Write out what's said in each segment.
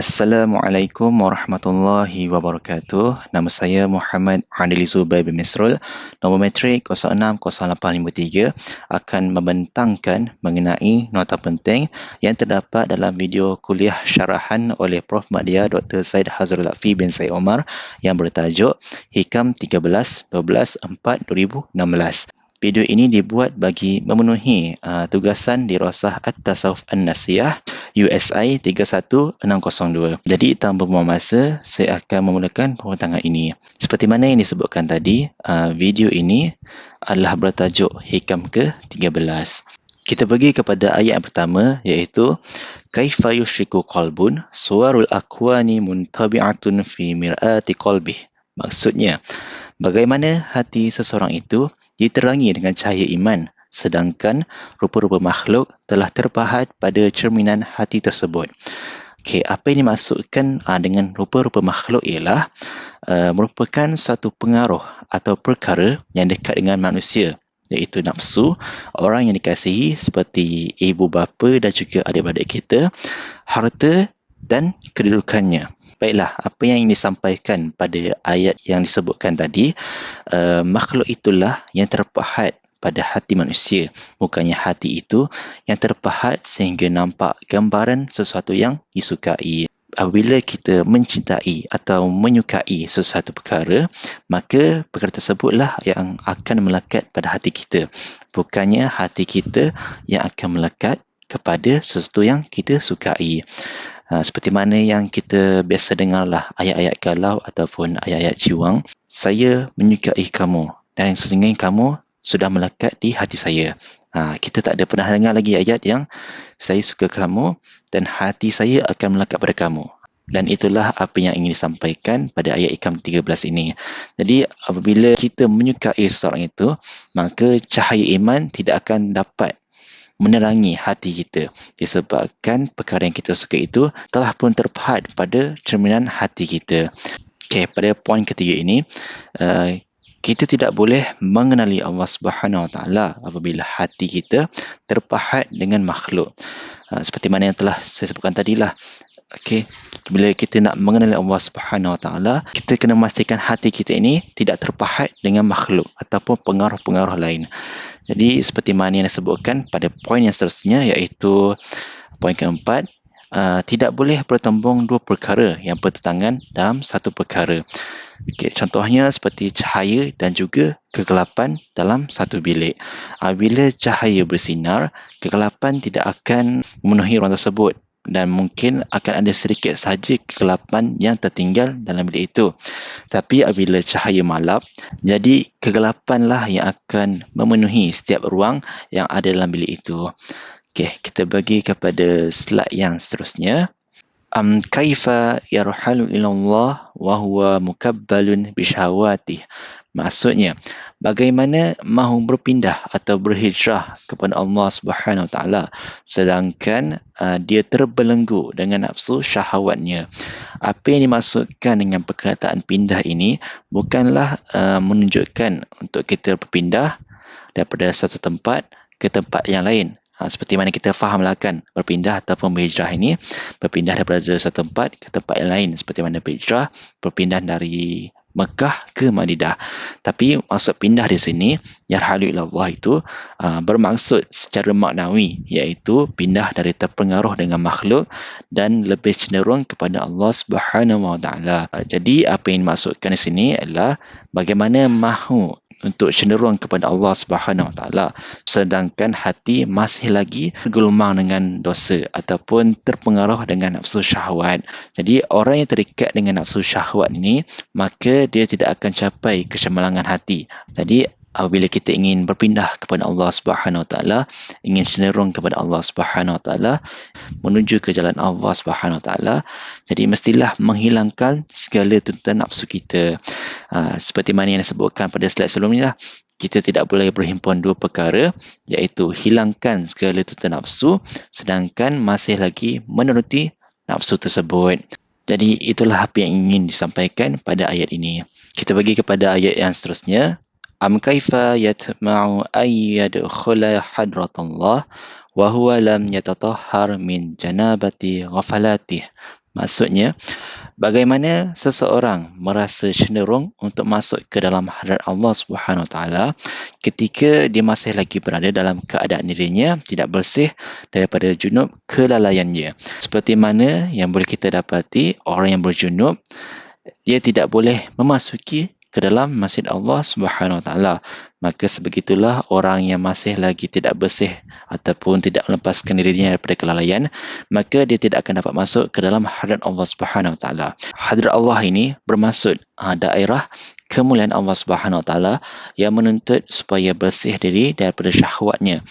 Assalamualaikum warahmatullahi wabarakatuh. Nama saya Muhammad Adili Zubair bin Misrul. Nombor matrik 060853 akan membentangkan mengenai nota penting yang terdapat dalam video kuliah syarahan oleh Prof. Madya Dr. Said Hazrul Lutfi bin Said Omar yang bertajuk Hikam 13/12/4/2016. Video ini dibuat bagi memenuhi tugasan Dirasah At-Tasawuf An-Nasiyah USI 31602. Jadi tanpa buang masa, saya akan memulakan pembentangan ini. Seperti mana yang disebutkan tadi, video ini adalah bertajuk Hikam ke-13. Kita pergi kepada ayat yang pertama, iaitu Kaifa yushriku qalbun suwarul akwani muntabi'atun fi mir'ati qalbih. Maksudnya, bagaimana hati seseorang itu diterangi dengan cahaya iman, sedangkan rupa-rupa makhluk telah terpahat pada cerminan hati tersebut. Okey, apa yang dimaksudkan dengan rupa-rupa makhluk ialah merupakan satu pengaruh atau perkara yang dekat dengan manusia, iaitu nafsu, orang yang dikasihi seperti ibu bapa dan juga adik-beradik kita, harta dan kedudukannya. Baiklah, apa yang disampaikan pada ayat yang disebutkan tadi, makhluk itulah yang terpahat pada hati manusia. Bukannya hati itu yang terpahat sehingga nampak gambaran sesuatu yang disukai. Apabila kita mencintai atau menyukai sesuatu perkara, maka perkara tersebutlah yang akan melekat pada hati kita. Bukannya hati kita yang akan melekat kepada sesuatu yang kita sukai. Seperti mana yang kita biasa dengarlah ayat-ayat galau ataupun ayat-ayat ciwang. Saya menyukai kamu dan sesungguhnya kamu sudah melekat di hati saya. Kita tak ada pernah dengar lagi ayat yang saya suka kamu dan hati saya akan melekat pada kamu. Dan itulah apa yang ingin disampaikan pada ayat Hikam 13 ini. Jadi apabila kita menyukai seseorang itu, maka cahaya iman tidak akan dapat menerangi hati kita disebabkan perkara yang kita suka itu telah pun terpahat pada cerminan hati kita. Okey, pada poin ketiga ini, kita tidak boleh mengenali Allah Subhanahu Wa Taala apabila hati kita terpahat dengan makhluk. Seperti mana yang telah saya sebutkan tadilah. Okey, bila kita nak mengenali Allah Subhanahu Wa Taala, kita kena memastikan hati kita ini tidak terpahat dengan makhluk ataupun pengaruh-pengaruh lain. Jadi seperti mana yang disebutkan pada poin yang seterusnya, iaitu poin keempat, tidak boleh bertembung dua perkara yang bertentangan dalam satu perkara. Okay, contohnya seperti cahaya dan juga kegelapan dalam satu bilik. Bila cahaya bersinar, kegelapan tidak akan memenuhi ruang tersebut dan mungkin akan ada sedikit sahaja kegelapan yang tertinggal dalam bilik itu. Tapi apabila cahaya malap, jadi kegelapanlah yang akan memenuhi setiap ruang yang ada dalam bilik itu. Okey, kita bagi kepada slide yang seterusnya. Kaifa yarhalu ilallah wa huwa mukabbalun bisyahawatih. Maksudnya, bagaimana mahu berpindah atau berhijrah kepada Allah Subhanahu Wa Taala sedangkan dia terbelenggu dengan nafsu syahwatnya. Apa yang dimaksudkan dengan perkataan pindah ini bukanlah menunjukkan untuk kita berpindah daripada satu tempat ke tempat yang lain. Seperti mana kita fahamlah kan, berpindah ataupun berhijrah ini berpindah daripada satu tempat ke tempat yang lain, seperti mana berhijrah berpindah dari Mekah ke Madinah. Tapi maksud pindah di sini yarhalu ilallah itu bermaksud secara maknawi, iaitu pindah dari terpengaruh dengan makhluk dan lebih cenderung kepada Allah Subhanahu Wa Taala. Jadi apa yang dimaksudkan di sini adalah bagaimana mahu untuk cenderung kepada Allah Subhanahu Wa Taala sedangkan hati masih lagi bergelumang dengan dosa ataupun terpengaruh dengan nafsu syahwat. Jadi orang yang terikat dengan nafsu syahwat ini, maka dia tidak akan capai kecemerlangan hati. Jadi apabila kita ingin berpindah kepada Allah Subhanahu Wa Taala, ingin cenderung kepada Allah Subhanahu Wa Taala, menuju ke jalan Allah Subhanahu Wa Taala, jadi mestilah menghilangkan segala tuntutan nafsu kita. Seperti mana yang disebutkan pada slide sebelumnya, kita tidak boleh berhimpun dua perkara, iaitu hilangkan segala tuntutan nafsu sedangkan masih lagi menuruti nafsu tersebut. Jadi itulah apa yang ingin disampaikan pada ayat ini. Kita bagi kepada ayat yang seterusnya. Am kaifa yatma'u ay yadkhula hadratullah wa huwa lam yatatahhar min janabati ghafalatih. Maksudnya, bagaimana seseorang merasa cenderung untuk masuk ke dalam hadrat Allah Subhanahu Wa Taala ketika dia masih lagi berada dalam keadaan dirinya tidak bersih daripada junub kelalaiannya. Seperti mana yang boleh kita dapati, orang yang berjunub dia tidak boleh memasuki ke dalam masjid Allah Subhanahu Wa Taala. Maka sebegitulah orang yang masih lagi tidak bersih ataupun tidak melepaskan dirinya daripada kelalaian, maka dia tidak akan dapat masuk ke dalam hadrat Allah Subhanahu Wa Taala. Hadrat Allah ini bermaksud daerah kemuliaan Allah Subhanahu Wa Taala yang menuntut supaya bersih diri daripada syahwatnya.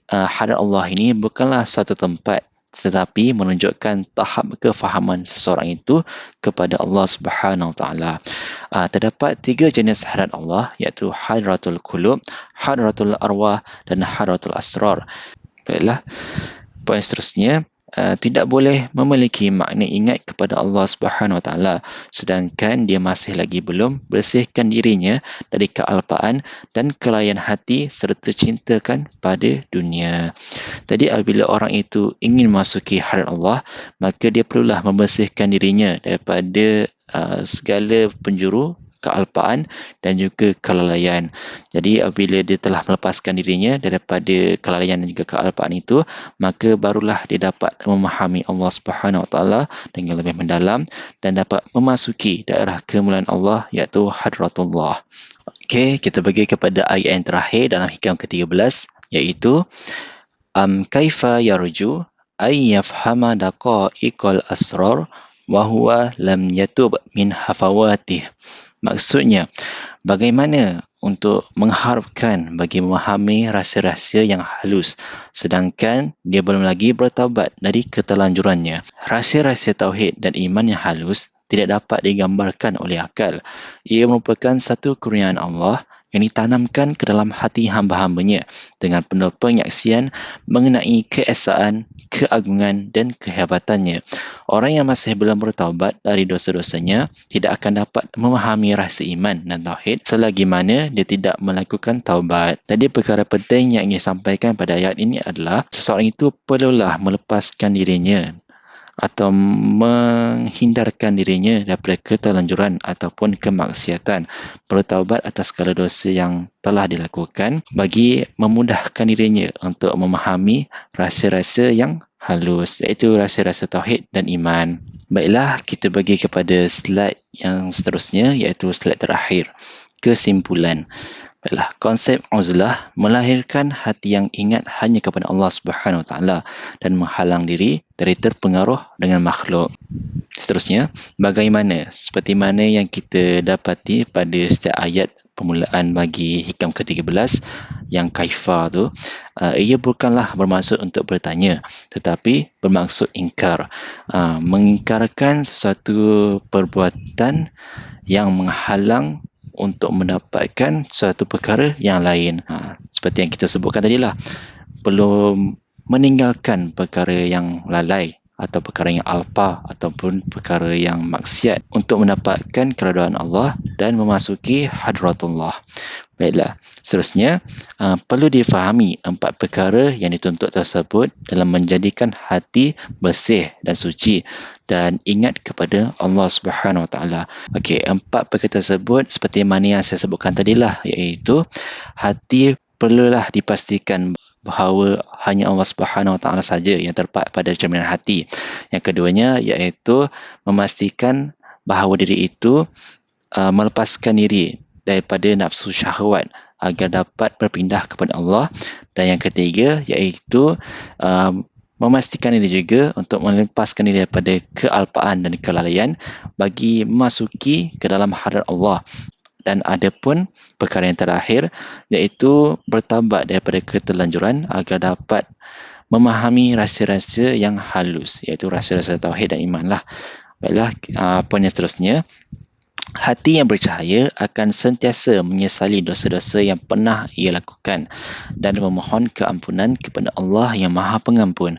Hadrat Allah ini bukanlah satu tempat, tetapi menunjukkan tahap kefahaman seseorang itu kepada Allah Subhanahu Wa Taala. Terdapat 3 jenis hadrat Allah, iaitu hadratul qulub, hadratul arwah dan hadratul asrar. Baiklah, poin seterusnya, tidak boleh memiliki makna ingat kepada Allah Subhanahu Wa Taala sedangkan dia masih lagi belum bersihkan dirinya dari kealpaan dan kelalaian hati serta cintakan pada dunia. Jadi apabila orang itu ingin masuki hadrat Allah, maka dia perlulah membersihkan dirinya daripada segala penjuru kealpaan dan juga kelalaian. Jadi apabila dia telah melepaskan dirinya daripada kelalaian dan juga kealpaan itu, maka barulah dia dapat memahami Allah Subhanahu Wa Taala dengan lebih mendalam dan dapat memasuki daerah kemuliaan Allah, iaitu hadratullah. Okey, kita pergi kepada ayat yang terakhir dalam hikam ke-13, iaitu kaifa yarju ay yafhama daqa'iqal asrar wa huwa lam yatub min hafawatih. Maksudnya, bagaimana untuk mengharapkan bagi memahami rahsia-rahsia yang halus sedangkan dia belum lagi bertaubat dari ketelanjurannya. Rahsia-rahsia tauhid dan iman yang halus tidak dapat digambarkan oleh akal. Ia merupakan satu kurniaan Allah yang ditanamkan ke dalam hati hamba-hambanya dengan penuh penyaksian mengenai keesaan, keagungan dan kehebatannya. Orang yang masih belum bertaubat dari dosa-dosanya tidak akan dapat memahami rahsia iman dan tauhid selagi mana dia tidak melakukan taubat. Jadi perkara penting yang ingin sampaikan pada ayat ini adalah seseorang itu perlulah melepaskan dirinya atau menghindarkan dirinya daripada keterlanjuran ataupun kemaksiatan, bertaubat atas segala dosa yang telah dilakukan bagi memudahkan dirinya untuk memahami rahsia-rahsia yang halus, iaitu rahsia-rahsia tauhid dan iman. Baiklah, kita bagi kepada slide yang seterusnya, iaitu slide terakhir, kesimpulan. Baiklah, konsep uzlah melahirkan hati yang ingat hanya kepada Allah Subhanahu Wa Taala dan menghalang diri dari terpengaruh dengan makhluk. Seterusnya, bagaimana? Seperti mana yang kita dapati pada setiap ayat permulaan bagi hikam ke-13 yang kaifa tu, ia bukanlah bermaksud untuk bertanya tetapi bermaksud ingkar, mengingkarkan sesuatu perbuatan yang menghalang untuk mendapatkan suatu perkara yang lain. Seperti yang kita sebutkan tadilah, belum meninggalkan perkara yang lalai atau perkara yang alpa ataupun perkara yang maksiat untuk mendapatkan keridaan Allah dan memasuki hadratullah. Baiklah, seterusnya perlu difahami 4 perkara yang dituntut tersebut dalam menjadikan hati bersih dan suci dan ingat kepada Allah Subhanahu Wa Taala. Okey, 4 perkara tersebut seperti mana yang saya sebutkan tadilah, iaitu hati perlulah dipastikan bahawa hanya Allah Subhanahu Wa Taala saja yang terletak pada cerminan hati. Yang keduanya iaitu memastikan bahawa diri itu melepaskan diri daripada nafsu syahwat agar dapat berpindah kepada Allah. Dan yang ketiga iaitu memastikan diri juga untuk melepaskan diri daripada kealpaan dan kelalaian bagi memasuki ke dalam hadrat Allah. Dan ada pun perkara yang terakhir iaitu bertaubat daripada keterlanjuran agar dapat memahami rahsia-rahsia yang halus, iaitu rahsia-rahsia tauhid dan iman lah. Baiklah, poin yang seterusnya, hati yang bercahaya akan sentiasa menyesali dosa-dosa yang pernah ia lakukan dan memohon keampunan kepada Allah yang Maha Pengampun.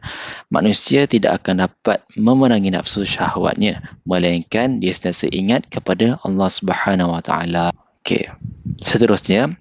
Manusia tidak akan dapat memerangi nafsu syahwatnya, melainkan dia sentiasa ingat kepada Allah Subhanahu Wa Taala. Okey, seterusnya,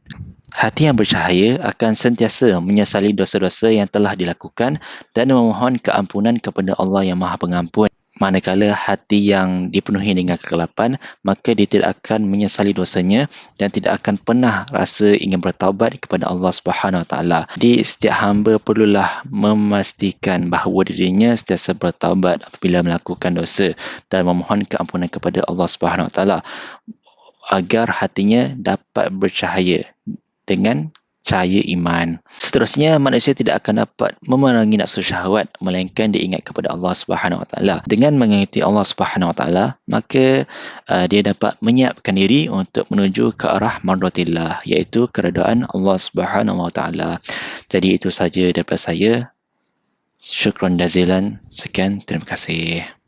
hati yang bercahaya akan sentiasa menyesali dosa-dosa yang telah dilakukan dan memohon keampunan kepada Allah yang Maha Pengampun. Manakala hati yang dipenuhi dengan kegelapan, maka dia tidak akan menyesali dosanya dan tidak akan pernah rasa ingin bertaubat kepada Allah Subhanahu Wa Taala. Jadi setiap hamba perlulah memastikan bahawa dirinya sentiasa bertaubat apabila melakukan dosa dan memohon keampunan kepada Allah Subhanahu Wa Taala agar hatinya dapat bercahaya dengan cahaya iman. Seterusnya, manusia tidak akan dapat memerangi nafsu syahwat melainkan dia ingat kepada Allah Subhanahu Wa Taala. Dengan mengikuti Allah Subhanahu Wa Taala, maka dia dapat menyiapkan diri untuk menuju ke arah mardatillah, iaitu keredaan Allah Subhanahu Wa Taala. Jadi itu saja daripada saya. Syukran jazilan. Sekian, terima kasih.